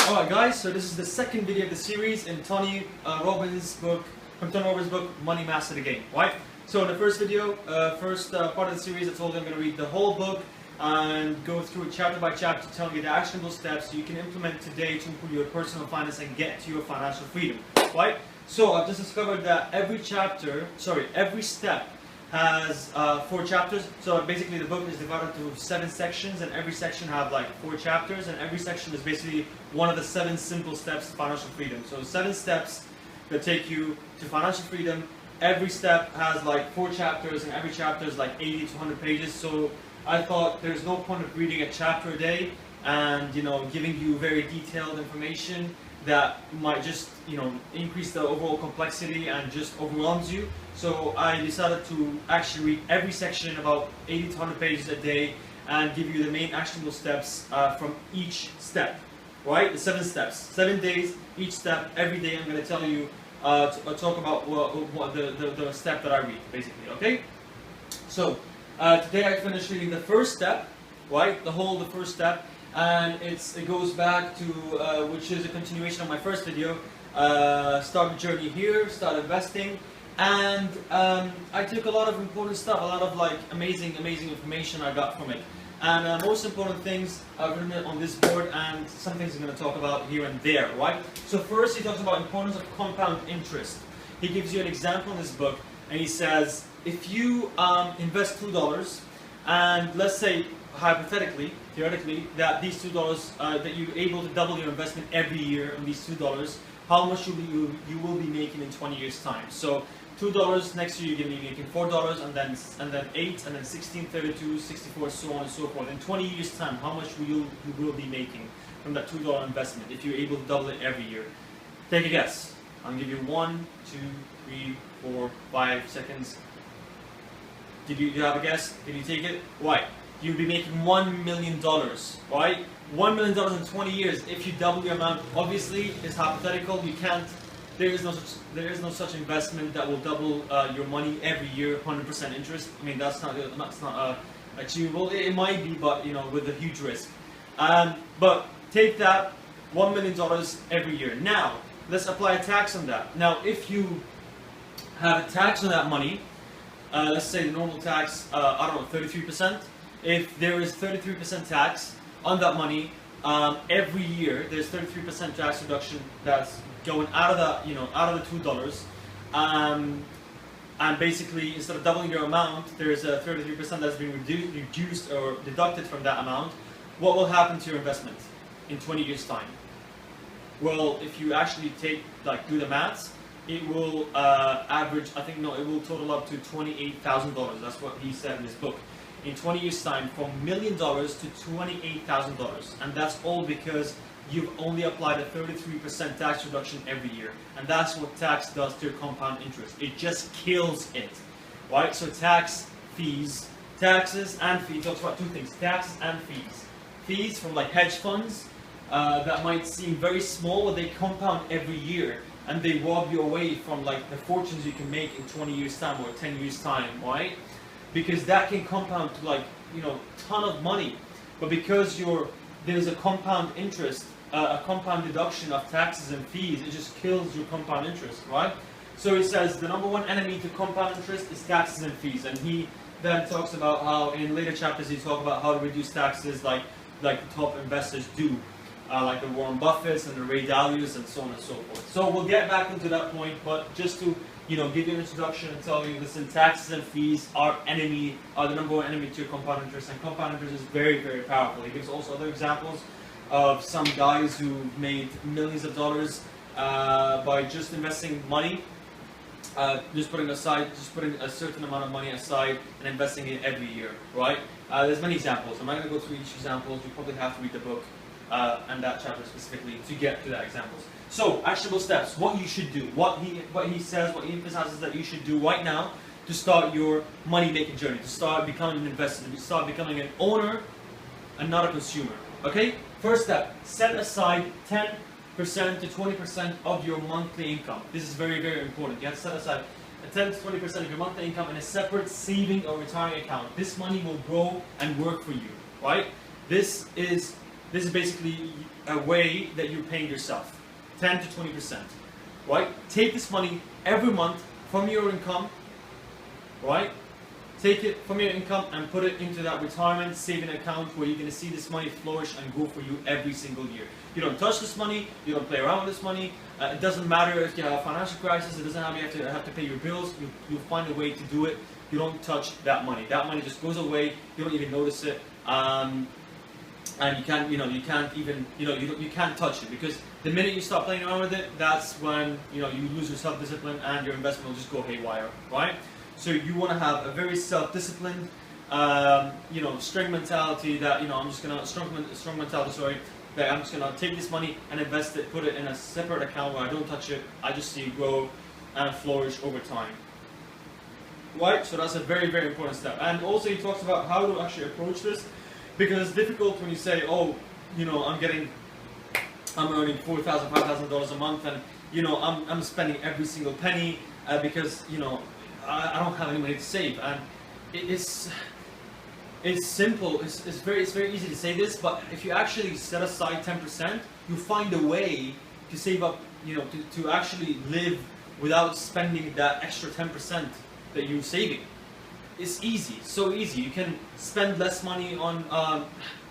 Alright guys, so this is the second video of the series in Tony Robbins' book, Money Master the Game, right? So in the first video, part of the series, I told you I'm going to read the whole book and go through it chapter by chapter, telling you the actionable steps you can implement today to improve your personal finance and get to your financial freedom, right? So I've just discovered that every step has 4 chapters. So basically the book is divided into 7 sections, and every section have like 4 chapters, and every section is basically one of the 7 simple steps to financial freedom. So 7 steps that take you to financial freedom. Every step has like 4 chapters, and every chapter is like 80 to 100 pages. So I thought there's no point of reading a chapter a day and giving you very detailed information that might just increase the overall complexity and just overwhelms you. So I decided to actually read every section about 80 to 100 pages a day and give you the main actionable steps from each step, right? The 7 steps, 7 days, each step. Every day I'm going to tell you talk about what the step that I read, basically, okay? So today I finished reading the first step, right? The first step. And it goes back to which is a continuation of my first video. Start the journey here, start investing, and I took a lot of important stuff, a lot of like amazing information I got from it. And most important things I've written it on this board, and some things I'm going to talk about here and there, right? So first he talks about importance of compound interest. He gives you an example in this book, and he says if you invest $2, and let's say theoretically, that these $2 that you're able to double your investment every year on these $2, how much you will be making in 20 years time. So $2 next year you're going to be making $4, and then 8, and then 16, 32, 64, so on and so forth. In 20 years time, how much you will be making from that $2 investment if you're able to double it every year? Take a guess. I'll give you 1, 2, 3, 4, 5 seconds. Did you have a guess? Did you take it? Right. You'll be making $1 million, right? $1 million in 20 years. If you double your amount, obviously it's hypothetical. You can't. There is no such investment that will double your money every year, 100% interest. I mean, that's not achievable. It might be, but with a huge risk. But take that $1 million every year. Now let's apply a tax on that. Now, if you have a tax on that money, let's say the normal tax, I don't know, 33%. If there is 33% tax on that money, every year there's 33% tax reduction that's going out of out of the $2, and basically instead of doubling your amount, there's a 33% that's being reduced or deducted from that amount. What will happen to your investment in 20 years time? Well, if you actually do the maths, it will average, it will total up to $28,000. That's what he said in his book. In 20 years time, from $1 million to $28,000, and that's all because you've only applied a 33% tax reduction every year, and that's what tax does to your compound interest. It just kills it, right? So taxes and fees. Talks about 2 things: taxes and fees. Fees from like hedge funds that might seem very small, but they compound every year, and they rob you away from like the fortunes you can make in 20 years time or 10 years time, right? Because that can compound to ton of money, but because there's a compound interest, a compound deduction of taxes and fees, it just kills your compound interest, right? So he says the number 1 enemy to compound interest is taxes and fees, and he then talks about how in later chapters he talks about how to reduce taxes like the top investors do, like the Warren Buffetts and the Ray Dalios and so on and so forth. So we'll get back into that point, but just to give you an introduction and tell you, listen, taxes and fees are the number 1 enemy to your compound interest, and compound interest is very, very powerful. He gives also other examples of some guys who made millions of dollars by just investing money, just putting a certain amount of money aside and investing it every year, right? There's many examples. I'm not going to go through each example. You probably have to read the book and that chapter specifically to get to that examples. So, actionable steps, what you should do, what he says, what he emphasizes that you should do right now to start your money-making journey, to start becoming an investor, to start becoming an owner and not a consumer, okay? First step, set aside 10% to 20% of your monthly income. This is very, very important. You have to set aside 10 to 20% of your monthly income in a separate saving or retiring account. This money will grow and work for you, right? This is This is basically a way that you're paying yourself, 10 to 20%, right? Take this money every month from your income, right? Take it from your income and put it into that retirement saving account where you're going to see this money flourish and go for you every single year. You don't touch this money, you don't play around with this money. It doesn't matter if you have a financial crisis, it doesn't matter if you have to pay your bills, you'll find a way to do it. You don't touch that money. That money just goes away, you don't even notice it. And you can't, you can't touch it, because the minute you start playing around with it, that's when, you lose your self-discipline and your investment will just go haywire, right? So you want to have a very self-disciplined, string mentality that, strong mentality, sorry, that I'm just going to take this money and invest it, put it in a separate account where I don't touch it, I just see it grow and flourish over time. Right, so that's a very, very important step. And also he talks about how to actually approach this, because it's difficult when you say, oh, I'm earning $4,000, $5,000 a month, and I'm spending every single penny because I don't have any money to save. And it's simple. It's very easy to say this, but if you actually set aside 10%, you find a way to save up, to actually live without spending that extra 10% that you're saving. It's easy, so easy. You can spend less money on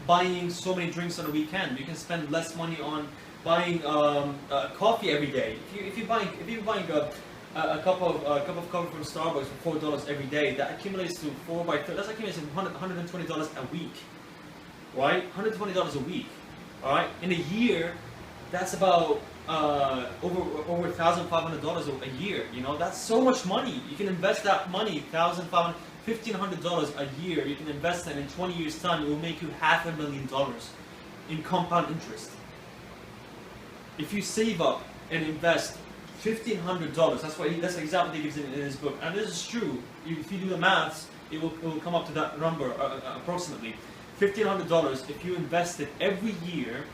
buying so many drinks on a weekend. You can spend less money on buying coffee every day. If you're buying a cup of coffee from Starbucks for $4 every day, that accumulates to 4 by 30. That's accumulates to $120 a week, right? $120 a week, all right. In a year, that's about over $1,500 a year. That's so much money. You can invest that money, $1,500 a year. You can invest that in 20 years' time. It will make you $500,000 in compound interest. If you save up and invest $1,500, that's the example he gives in his book, and this is true. If you do the maths, it will come up to that number approximately. $1,500. If you invest it every year,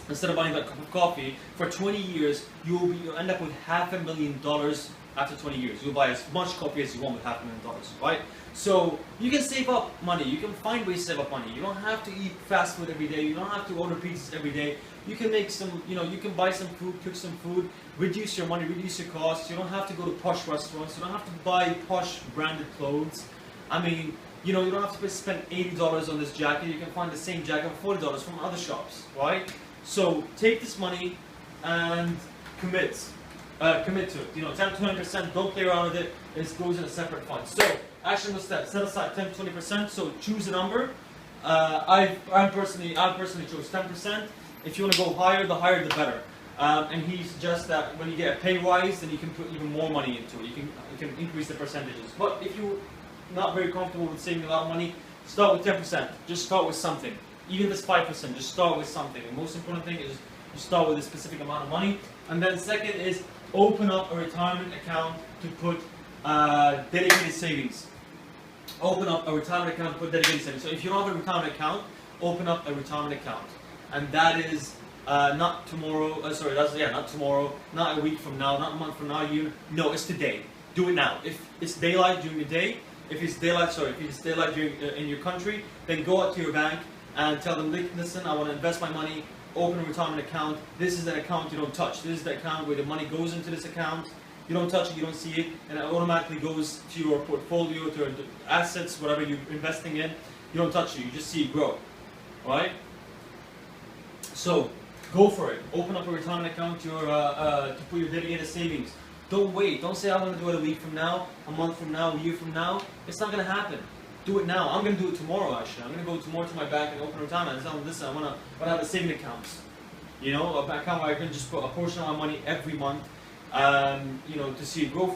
instead of buying that cup of coffee for 20 years, you'll end up with $500,000 after 20 years. You'll buy as much coffee as you want with $500,000, right? So you can save up money. You can find ways to save up money. You don't have to eat fast food every day. You don't have to order pizzas every day. You can make some, you can buy some food, cook some food, reduce your money, reduce your costs. You don't have to go to posh restaurants. You don't have to buy posh branded clothes. I mean, you don't have to spend $80 on this jacket. You can find the same jacket for $40 from other shops, right? So take this money and commit to it. 10 to 20%. Don't play around with it. It goes in a separate fund. So actionable steps: set aside 10 to 20%. So choose a number. I personally chose 10%. If you want to go higher, the higher the better. And he suggests that when you get a pay rise, then you can put even more money into it. You can increase the percentages. But if you're not very comfortable with saving a lot of money, start with 10%. Just start with something. Even if it's 5%, just start with something. The most important thing is you start with a specific amount of money. And then second is open up a retirement account to put dedicated savings. Open up a retirement account to put dedicated savings. So if you don't have a retirement account, open up a retirement account. And that is not tomorrow, not tomorrow, not a week from now, not a month from now, no, it's today. Do it now. If it's daylight during the day, if it's daylight during, in your country, then go out to your bank and tell them, listen, I want to invest my money, open a retirement account. This is an account you don't touch. This is the account where the money goes into this account. You don't touch it, you don't see it, and it automatically goes to your portfolio, to your assets, whatever you're investing in. You don't touch it, you just see it grow, right? So go for it. Open up a retirement account to put your dedicated savings. Don't wait. Don't say I'm going to do it a week from now, a month from now, a year from now. It's not going to happen. Do it now. I'm going to do it tomorrow. Actually, I'm going to go tomorrow to my bank and open a retirement and tell them, listen, I want to have a saving account. A account where I can just put a portion of my money every month, to see it grow.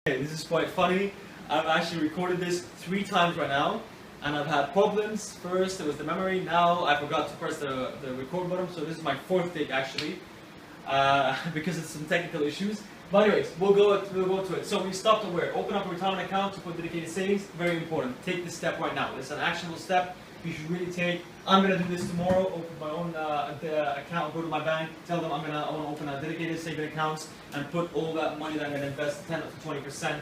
Okay, this is quite funny. I've actually recorded this 3 times right now. And I've had problems. First, it was the memory. Now, I forgot to press the record button. So this is my 4th take, actually, because it's some technical issues. But anyways, we'll go to it. So we stopped at where? Open up a retirement account to put dedicated savings. Very important. Take this step right now. It's an actionable step you should really take. I'm going to do this tomorrow. Open my own account. Go to my bank. Tell them I want to open a dedicated saving accounts and put all that money that I'm going to invest, 10 to 20%.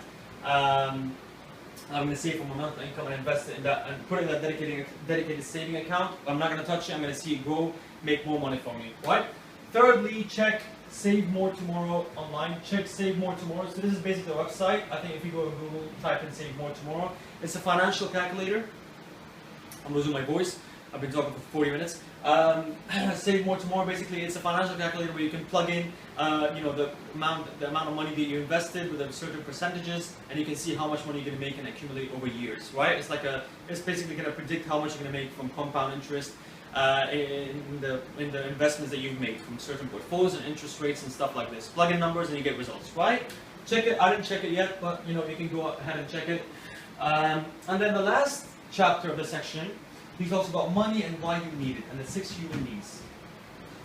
I'm going to save from my monthly income and invest it in that and put it in that dedicated saving account. I'm not going to touch it. I'm going to see it grow, make more money for me. Right? Thirdly, check Save More Tomorrow online. Check Save More Tomorrow. So this is basically a website. I think if you go to Google, type in Save More Tomorrow. It's a financial calculator. I'm losing my voice. I've been talking for 40 minutes. Save More Tomorrow, basically, it's a financial calculator where you can plug in, the amount of money that you invested with certain percentages, and you can see how much money you're going to make and accumulate over years, right? It's basically going to predict how much you're going to make from compound interest in the investments that you've made from certain portfolios and interest rates and stuff like this. Plug in numbers and you get results, right? Check it. I didn't check it yet, but you can go ahead and check it. And then the last chapter of the section, he talks about money and why you need it, and the 6 human needs.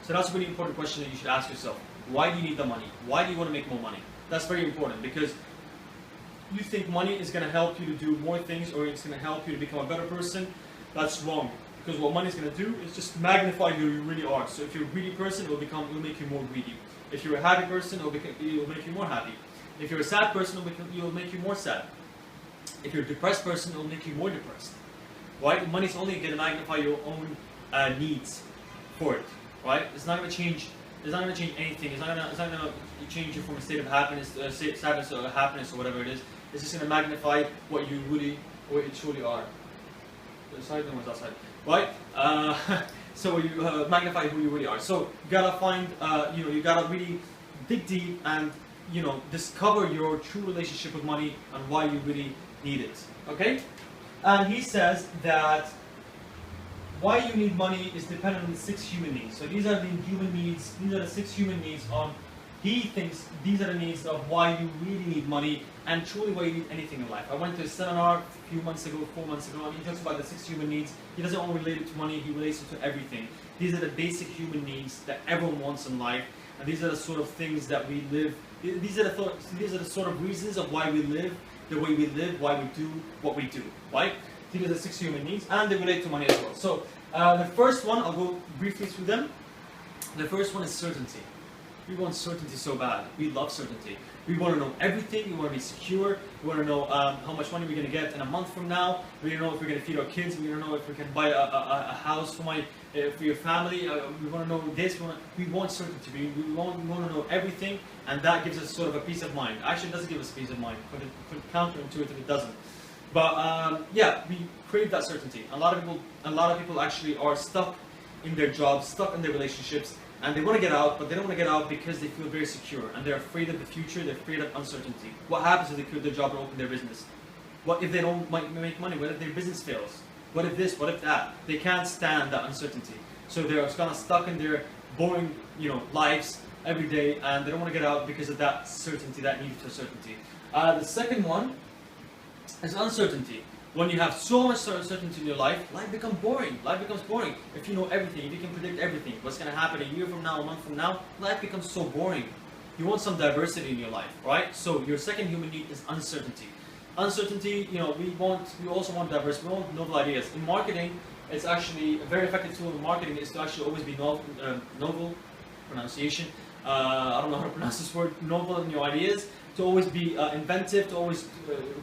So that's a really important question that you should ask yourself. Why do you need the money? Why do you want to make more money? That's very important, because you think money is going to help you to do more things, or it's going to help you to become a better person. That's wrong, because what money is going to do is just magnify who you really are. So if you're a greedy person, it will make you more greedy. If you're a happy person, it will make you more happy. If you're a sad person, it will make you more sad. If you're a depressed person, it will make you more depressed. Right? Money is only going to magnify your own needs for it. Right? It's not going to change. It's not going to change anything. It's not going to change you from a state of happiness, sadness, or happiness, or whatever it is. It's just going to magnify what you truly are. Sorry, no one's outside. Right? So you magnify who you really are. So you gotta find. You gotta really dig deep and discover your true relationship with money and why you really need it. Okay? And he says that why you need money is dependent on the 6 human needs. So these are the human needs. These are the 6 human needs. He thinks these are the needs of why you really need money and truly why you need anything in life. I went to a seminar a few months ago, 4 months ago, and he talks about the 6 human needs. He doesn't only relate it to money. He relates it to everything. These are the basic human needs that everyone wants in life, and these are the sort of things that we live. These are the sort of reasons of why we live the way we live, why we do what we do, right? These are the 6 human needs, and they relate to money as well. So the first one, I'll go briefly through them. The first one is certainty. We want certainty so bad. We love certainty. We want to know everything. We want to be secure. We want to know how much money we're going to get in a month from now. We want to know if we're going to feed our kids. We want to know if we can buy a house for your family. We want to know this. We want certainty. We want to know everything, and that gives us sort of a peace of mind. Actually, it doesn't give us peace of mind, but it could counterintuitive if it doesn't. But yeah, we crave that certainty. A lot of people actually are stuck in their jobs, stuck in their relationships, and they want to get out, but they don't want to get out because they feel very secure and they're afraid of the future. They're afraid of uncertainty. What happens if they quit their job and open their business? What if they don't make money? What if their business fails? What if this? What if that? They can't stand that uncertainty, so they're kind of stuck in their boring, lives every day, and they don't want to get out because of that certainty, that need for certainty. The second one is uncertainty. When you have so much certainty in your life becomes boring. Life becomes boring. If you know everything, if you can predict everything, what's going to happen a year from now, a month from now, life becomes so boring. You want some diversity in your life, right? So your second human need is uncertainty. Uncertainty, we also want diversity. We want novel ideas. In marketing, it's actually a very effective tool in marketing is to actually always be novel pronunciation. I don't know how to pronounce this word. Novel in your ideas. To always be inventive, to always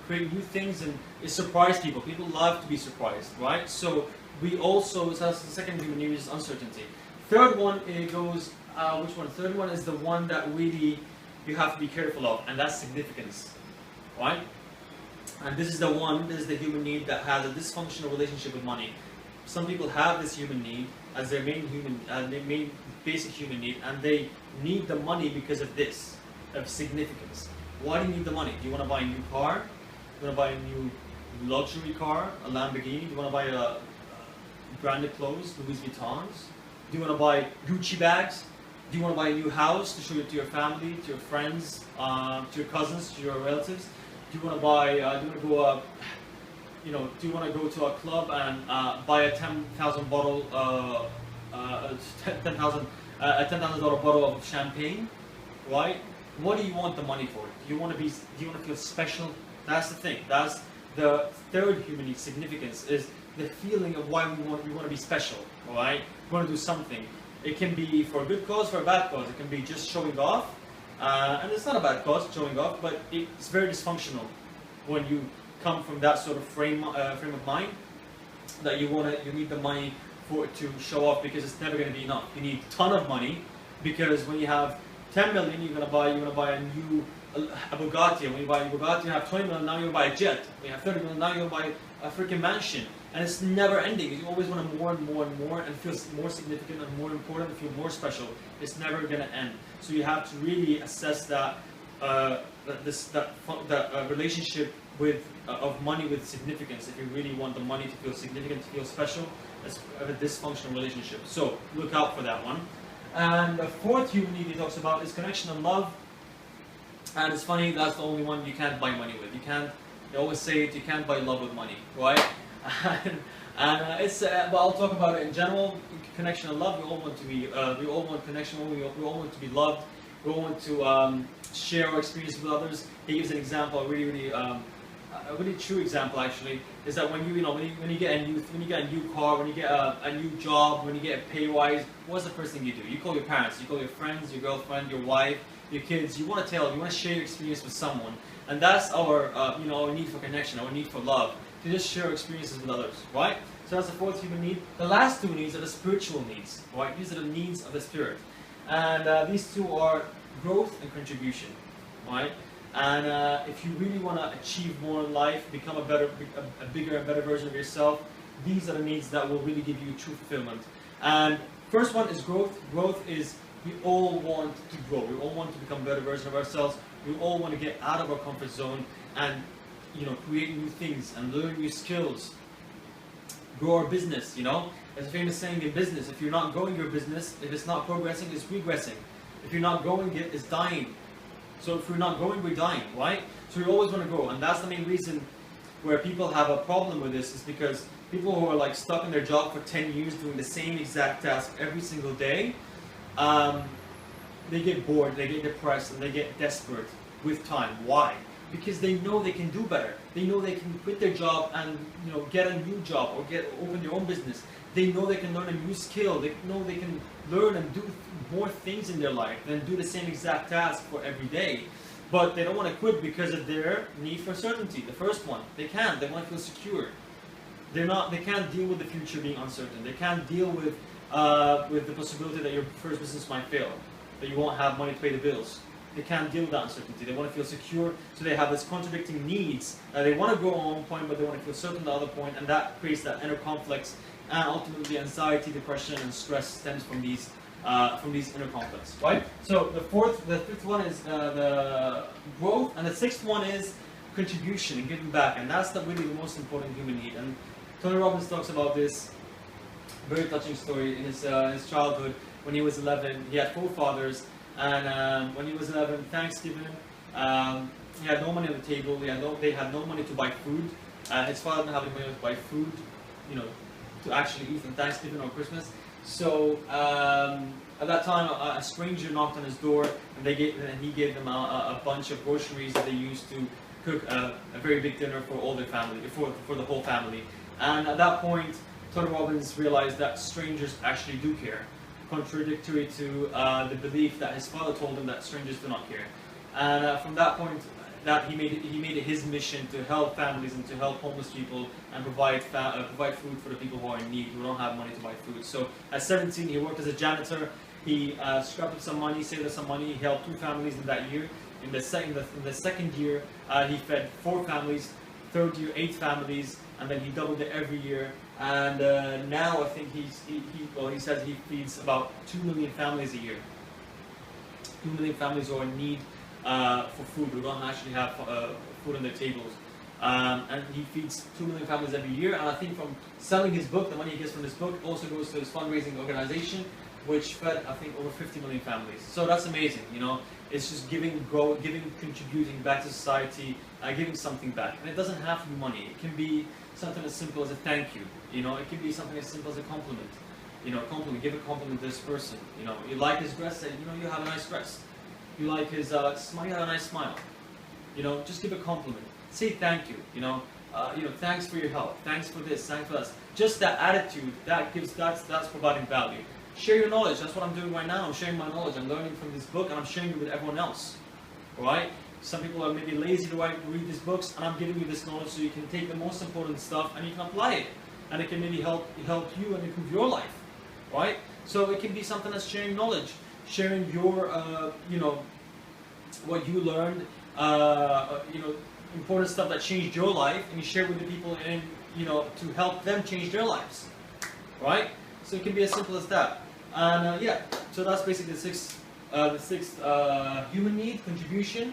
create new things and surprise people. People love to be surprised, right? So that's the second human need is uncertainty. Third one, it goes, which one? Third one is the one that really you have to be careful of, and that's significance, right? And this is the human need that has a dysfunctional relationship with money. Some people have this human need as their main basic human need, and they need the money because of this, of significance. Why do you need the money? Do you want to buy a new car? Do you want to buy a new luxury car, a Lamborghini? Do you want to buy a branded clothes, Louis Vuittons? Do you want to buy Gucci bags? Do you want to buy a new house to show it to your family, to your friends, to your cousins, to your relatives? Do you want to buy? Do you want to go to a club and buy a $10,000 bottle of champagne, right? What do you want the money for? Do you want to feel special? That's the thing. That's the third human need. Significance is the feeling of why we want to be special, right? We want to do something. It can be for a good cause, for a bad cause. It can be just showing off, and it's not a bad cause, showing off, but it's very dysfunctional when you come from that sort of frame of mind that you need the money for it to show off, because it's never going to be enough. You need a ton of money, because when you have 10 million, you're gonna buy a new a Bugatti. When you buy a Bugatti, you have 20 million. Now you buy a jet. When you have 30 million, now you buy a freaking mansion. And it's never ending. You always want more and more and more, and feel more significant and more important, and feel more special. It's never gonna end. So you have to really assess that relationship of money with significance. If you really want the money to feel significant, to feel special, that's a dysfunctional relationship. So look out for that one. And the fourth human need he talks about is connection and love. And it's funny, that's the only one you can't buy money with. You can't. They always say it. You can't buy love with money, right? and it's. But I'll talk about it in general. Connection and love. We all want to be. We all want connection. We all want to be loved. We all want to share our experience with others. He gives an example. A really true example actually is that when you get a new car, when you get a new job, when you get a pay rise, what's the first thing you do? You call your parents, you call your friends, your girlfriend, your wife, your kids. You want to share your experience with someone, and that's our our need for connection, our need for love, to just share experiences with others, right? So that's the fourth human need. The last two needs are the spiritual needs, right? These are the needs of the spirit, and these two are growth and contribution, right? And if you really want to achieve more in life, become a bigger and better version of yourself, these are the needs that will really give you true fulfillment. And first one is growth. Growth is, we all want to grow. We all want to become a better version of ourselves. We all want to get out of our comfort zone and create new things and learn new skills. Grow our business. There's a famous saying in business: if you're not growing your business, if it's not progressing, it's regressing. If you're not growing it, it's dying. So if we're not growing, we're dying, right? So we always want to grow, and that's the main reason where people have a problem with this, is because people who are stuck in their job for 10 years doing the same exact task every single day, they get bored, they get depressed, and they get desperate with time. Why? Because they know they can do better. They know they can quit their job and get a new job, or open their own business. They know they can learn a new skill. They know they can learn and do more things in their life than do the same exact task for every day. But they don't want to quit because of their need for certainty. The first one, they can't. They want to feel secure. They can't deal with the future being uncertain. They can't deal with the possibility that your first business might fail, that you won't have money to pay the bills. They can't deal with that uncertainty. They want to feel secure, so they have this contradicting needs. They want to grow on one point, but they want to feel certain on the other point, and that creates that inner conflicts. And ultimately, anxiety, depression, and stress stems from these inner conflicts, right? So the fifth one is the growth, and the sixth one is contribution and giving back, and that's really the most important human need. And Tony Robbins talks about this very touching story in his childhood. When he was 11, he had 4 fathers, and when he was 11, Thanksgiving, he had no money on the table. They had no money to buy food. His father didn't have any money to buy food, to actually eat on Thanksgiving or Christmas. So at that time, a stranger knocked on his door, and he gave them a bunch of groceries that they used to cook a very big dinner for all their family, for the whole family. And at that point, Tony Robbins realized that strangers actually do care, contradictory to the belief that his father told him that strangers do not care. And from that point, that he made it his mission to help families and to help homeless people and provide food for the people who are in need, who don't have money to buy food. So at 17, he worked as a janitor. He scrapped up some money, saved up some money. He helped 2 families in that year. In the second year, he fed 4 families. Third year, 8 families, and then he doubled it every year. And now I think he says he feeds about 2 million families a year. 2 million families who are in need for food, who don't actually have food on their tables. And he feeds 2 million families every year. And I think from selling his book, the money he gets from his book also goes to his fundraising organization, which fed, I think, over 50 million families. So that's amazing, It's just giving, contributing back to society, giving something back. And it doesn't have to be money. It can be something as simple as a thank you. It can be something as simple as a compliment. Give a compliment to this person. You like his dress, say, you have a nice dress. You like his smile, you have a nice smile. Just give a compliment. Say thank you. Thanks for your help. Thanks for this. Thanks for that. Just that attitude, that's providing value. Share your knowledge. That's what I'm doing right now. I'm sharing my knowledge. I'm learning from this book, and I'm sharing it with everyone else. All right. Some people are maybe lazy to read these books, and I'm giving you this knowledge so you can take the most important stuff and you can apply it, and it can maybe help you and improve your life, right? So it can be something that's sharing knowledge, sharing your, what you learned, important stuff that changed your life, and you share with the people, and to help them change their lives, right? So it can be as simple as that. And yeah, so that's basically the sixth human need, contribution.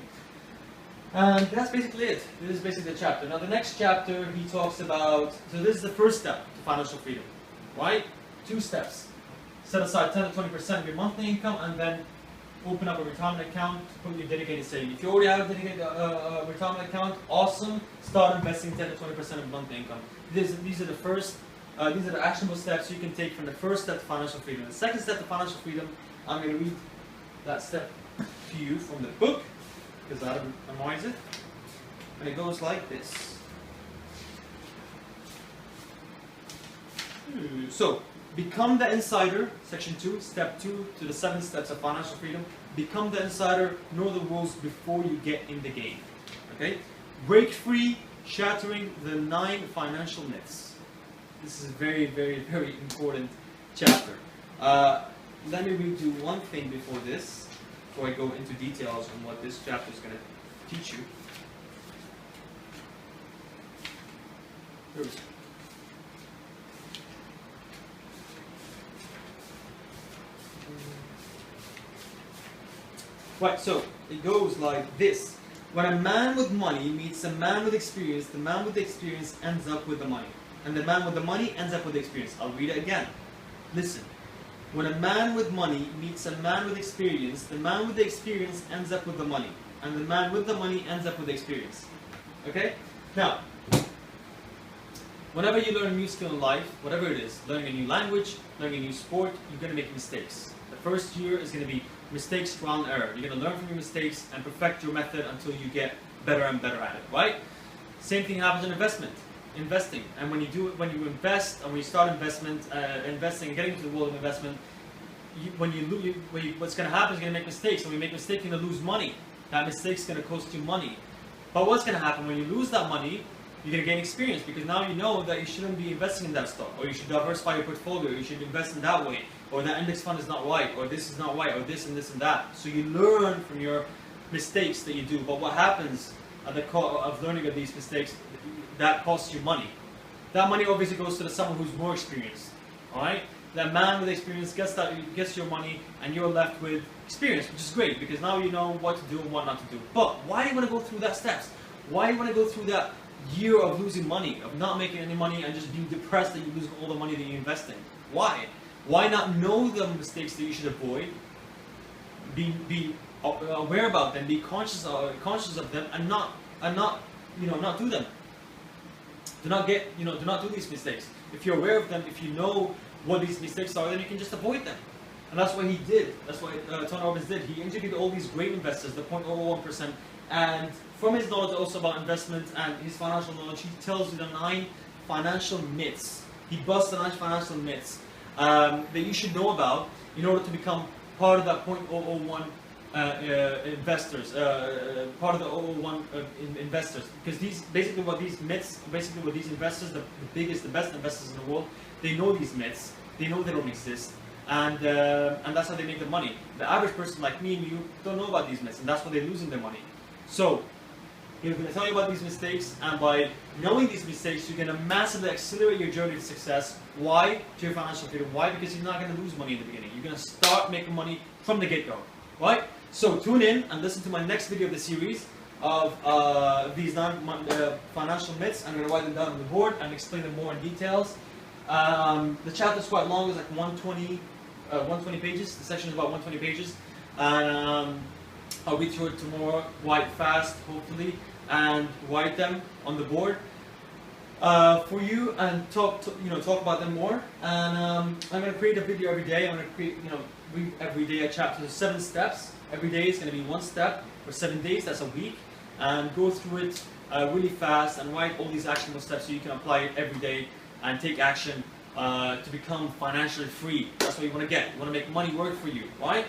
And that's basically it. This is basically the chapter. Now the next chapter he talks about, so this is the first step to financial freedom, right? 2 steps. Set aside 10 to 20% of your monthly income, and then open up a retirement account to put your dedicated saving. If you already have a dedicated retirement account, awesome. Start investing 10 to 20% of monthly income. These are the actionable steps you can take from the first step to financial freedom. The second step to financial freedom, I'm going to read that step to you from the book, because that annoys it. And it goes like this. So, become the insider, section 2, step 2 to the 7 steps of financial freedom. Become the insider, know the rules before you get in the game. Okay? Break free, shattering the 9 financial myths. This is a very, very, very important chapter. Let me read you one thing before this, before I go into details on what this chapter is going to teach you. Here we go. Right, so it goes like this. When a man with money meets a man with experience, the man with the experience ends up with the money. And the man with the money ends up with the experience. I'll read it again. Listen. When a man with money meets a man with experience, the man with the experience ends up with the money. And the man with the money ends up with the experience. Okay? Now, whenever you learn a new skill in life, whatever it is, learning a new language, learning a new sport, you're going to make mistakes. The first year is going to be mistakes, trial and error. You're going to learn from your mistakes and perfect your method until you get better and better at it, right? Same thing happens in investing. And when you invest, and when you start investing and getting into the world of investment, what's going to happen is you're going to make mistakes. And when you make mistakes, you're going to lose money. That mistake's going to cost you money. But what's going to happen when you lose that money? You're going to gain experience, because now you know that you shouldn't be investing in that stock, or you should diversify your portfolio, you should invest in that way, or that index fund is not right, or this is not right, or this and this and that. So you learn from your mistakes that you do. But what happens at the cost of learning of these mistakes, that costs you money. That money obviously goes to someone who's more experienced. Alright? That man with experience gets your money, and you're left with experience, which is great, because now you know what to do and what not to do. But why do you want to go through that steps? Why do you want to go through that year of losing money, of not making any money, and just being depressed that you lose all the money that you invest in? Why? Why not know the mistakes that you should avoid, be aware about them, be conscious of them, and not do them. Do not do these mistakes. If you're aware of them, if you know what these mistakes are, then you can just avoid them. And that's what he did. That's what Tony Robbins did. He interviewed all these great investors, the 0.01%, and from his knowledge also about investment and his financial knowledge, he tells you the 9 financial myths. He busts the 9 financial myths that you should know about in order to become part of that 0.001 investors, part of the 001 investors. Because these investors, the biggest, the best investors in the world, they know these myths. They know they don't exist, and that's how they make their money. The average person like me and you don't know about these myths, and that's why they're losing their money. So he's going to tell you about these mistakes, and by knowing these mistakes, you're going to massively accelerate your journey to success. Why? To your financial freedom. Why? Because you're not going to lose money in the beginning. You're going to start making money from the get-go. Right? So tune in and listen to my next video of the series of these 9 financial myths. I'm going to write them down on the board and explain them more in details. The chapter is quite long. It's like 120 pages. The section is about 120 pages. And I'll read through it tomorrow, quite fast, hopefully, and write them on the board for you, and talk about them more. And I'm going to create a video every day. I'm going to create, read every day a chapter. 7 steps. Every day is going to be 1 step for 7 days. That's a week, and go through it really fast and write all these actionable steps so you can apply it every day and take action to become financially free. That's what you want to get. You want to make money work for you, right?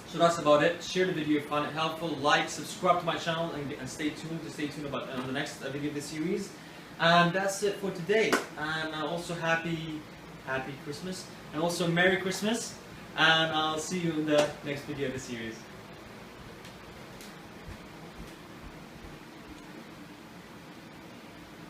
So that's about it. Share the video if you found it helpful. Like, subscribe to my channel, and stay tuned about the next video of the series. And that's it for today. And also happy Christmas, and also Merry Christmas. And I'll see you in the next video of the series.